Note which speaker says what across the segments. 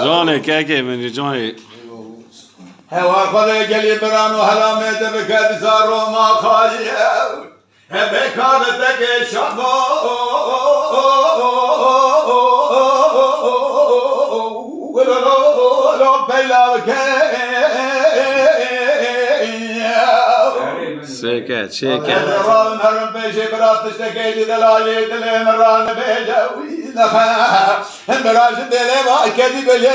Speaker 1: جانه که منی جانه
Speaker 2: هوا خدا گلی برانو هلا میده بکرد سارو ما خواهی بکارت که شما ولو پیلا
Speaker 1: سکت شکت
Speaker 2: مرام مرام پیشی براتش تکیجی دلالی دلی مران بیجوی نخم براش دلی با کدی بلی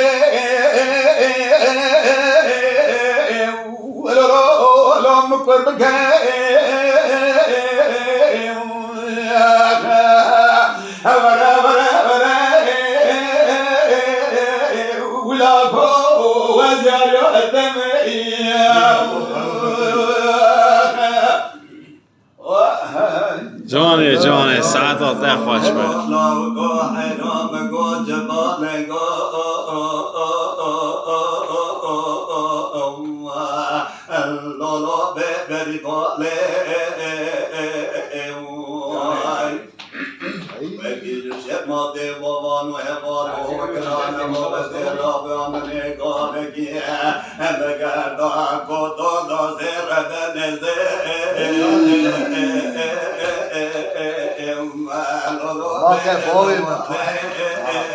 Speaker 2: ولو مکر بکن ورا ورا ورا ولا كو وزاري
Speaker 1: جانه ساعتات نخواش بره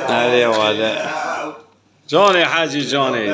Speaker 1: علی والا جاني حاجي جاني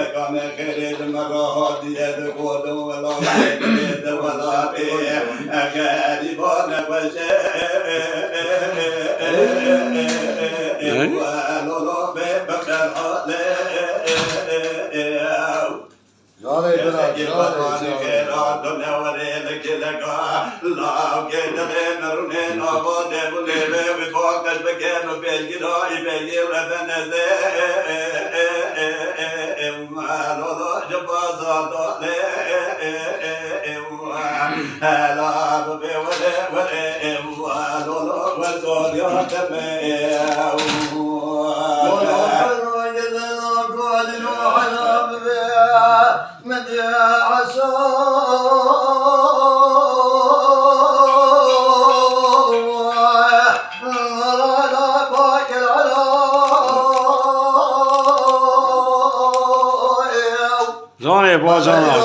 Speaker 1: جاني باجانا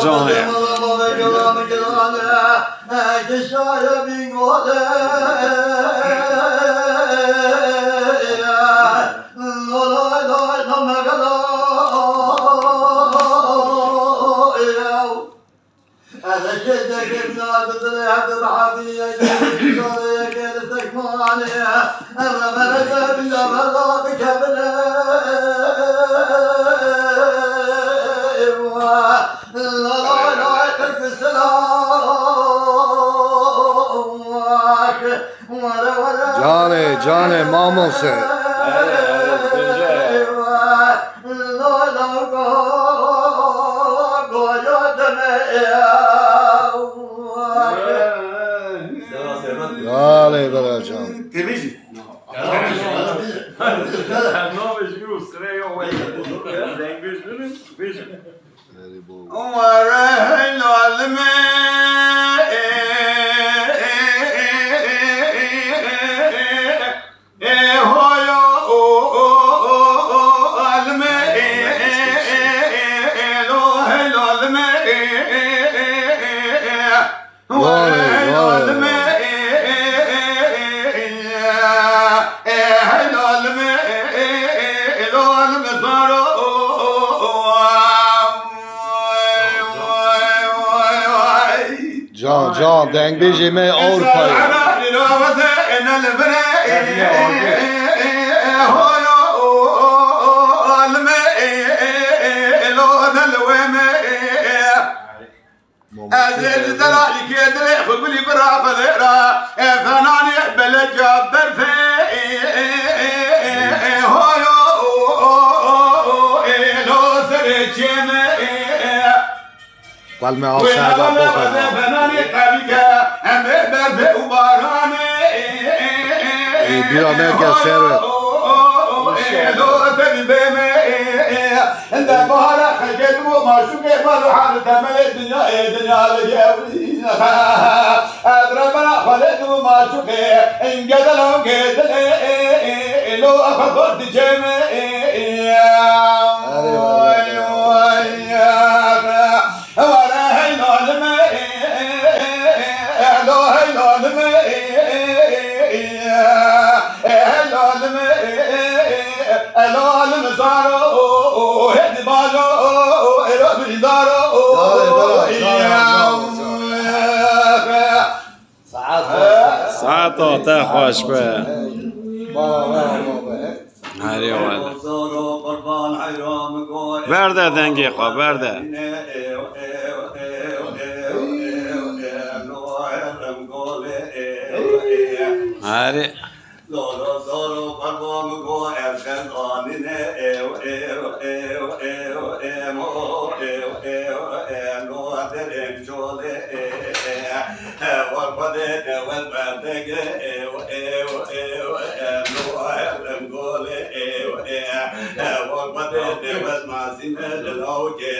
Speaker 1: جاني
Speaker 3: جانه مامو سے Dale, bravo, John.
Speaker 2: Che dici?
Speaker 3: John, denk بیشی می اور پای.
Speaker 2: أزيد دلالي كدري فقولي برافة ذرا فناني بلد جابر في هايو لو سرچم
Speaker 3: قلمي آساد بخور.
Speaker 2: فناني قبيكة هم برفع وباراني
Speaker 3: بیا نکه سرت.
Speaker 2: لو تبي انت بهارة خجل وما شو كيف ما حالته ملك دنيا دنيا لجاوي لو معشوقي انقدر لو قدر لو أخبرت جميع
Speaker 1: ساعته تخوش به هری والا برده دنگی خواه برده هری
Speaker 2: Loro solo parvo go erken anine no aderen jole warpade devel bandege no adem gole warpade devel masine lauke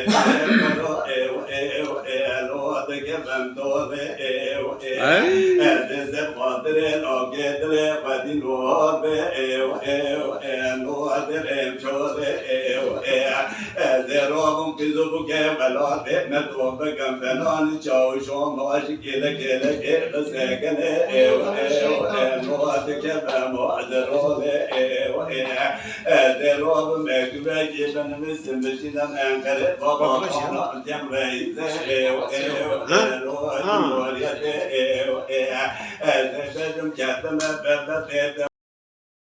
Speaker 2: no adege bandole deze padre ogedre no adem chole zerom kizubu ke balade meto begam benan chau shom ashkile kele ke sekene no adke bamo adrole zerom mekbe giben misim bişidan enkare baba kana temre no adrole zebedim kendime belde